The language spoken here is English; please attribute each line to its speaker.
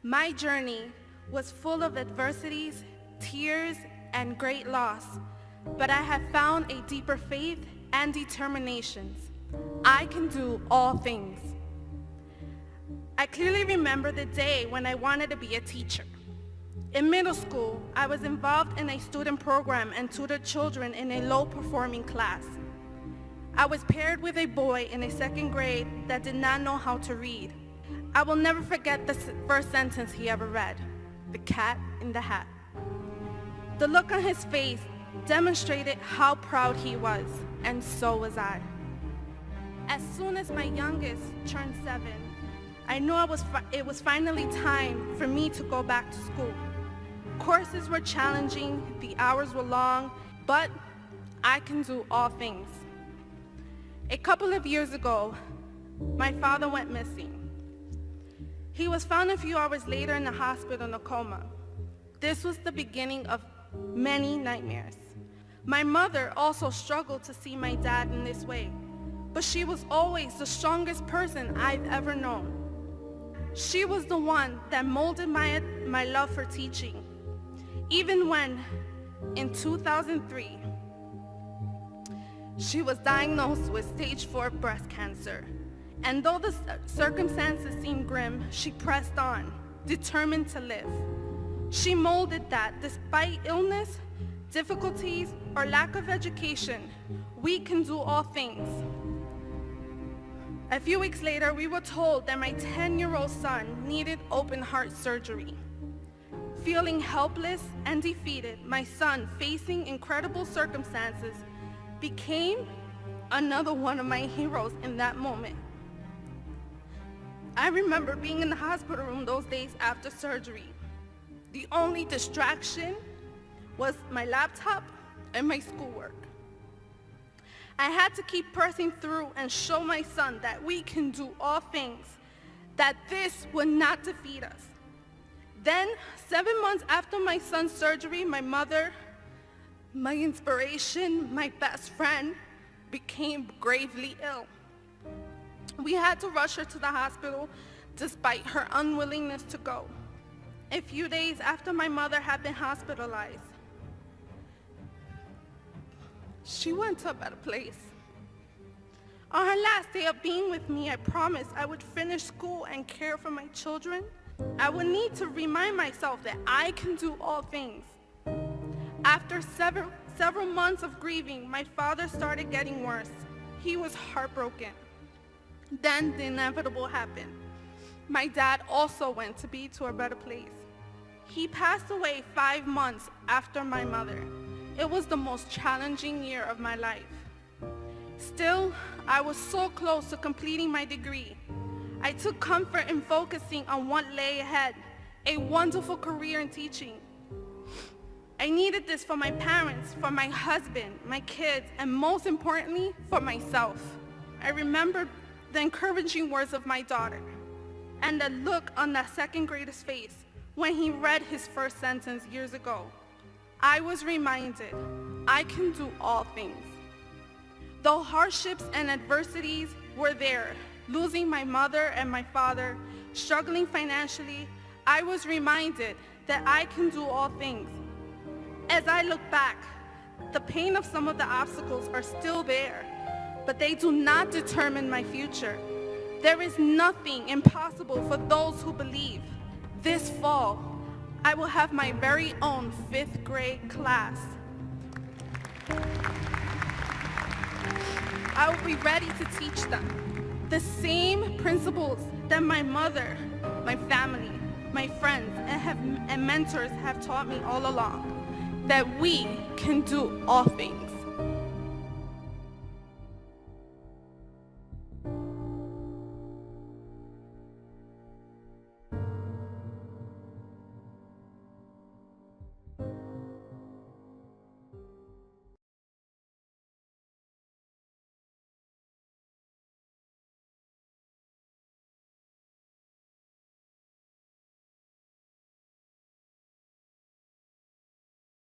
Speaker 1: My journey was full of adversities, tears, and great loss, but I have found a deeper faith and determination. I can do all things. I clearly remember the day when I wanted to be a teacher. In middle school, I was involved in a student program and tutored children in a low-performing class. I was paired with a boy in a second grade that did not know how to read. I will never forget the first sentence he ever read, "The cat in the hat." The look on his face demonstrated how proud he was, and so was I. As soon as my youngest turned 7, I knew it was finally time for me to go back to school. Courses were challenging, the hours were long, but I can do all things. A couple of years ago, my father went missing. He was found a few hours later in the hospital in a coma. This was the beginning of many nightmares. My mother also struggled to see my dad in this way, but she was always the strongest person I've ever known. She was the one that molded my love for teaching. Even when, in 2003, she was diagnosed with stage 4 breast cancer. And though the circumstances seemed grim, she pressed on, determined to live. She molded that despite illness, difficulties, or lack of education, we can do all things. A few weeks later, we were told that my 10-year-old son needed open heart surgery. Feeling helpless and defeated, my son, facing incredible circumstances, became another one of my heroes in that moment. I remember being in the hospital room those days after surgery. The only distraction was my laptop and my schoolwork. I had to keep pressing through and show my son that we can do all things, that this would not defeat us. Then, 7 months after my son's surgery, my mother, my inspiration, my best friend, became gravely ill. We had to rush her to the hospital despite her unwillingness to go. A few days after my mother had been hospitalized, she went to a better place. On her last day of being with me, I promised I would finish school and care for my children. I would need to remind myself that I can do all things. After several months of grieving, my father started getting worse. He was heartbroken. Then the inevitable happened. My dad also went to be to a better place. He passed away 5 months after my mother. It was the most challenging year of my life. Still, I was so close to completing my degree. I took comfort in focusing on what lay ahead, a wonderful career in teaching. I needed this for my parents, for my husband, my kids, and most importantly, for myself. I remembered the encouraging words of my daughter and the look on that second grader's face when he read his first sentence years ago. I was reminded I can do all things. Though hardships and adversities were there, losing my mother and my father, struggling financially, I was reminded that I can do all things. As I look back, the pain of some of the obstacles are still there, but they do not determine my future. There is nothing impossible for those who believe. This fall, I will have my very own 5th grade class. I will be ready to teach them the same principles that my mother, my family, my friends, and mentors have taught me all along, that we can do all things.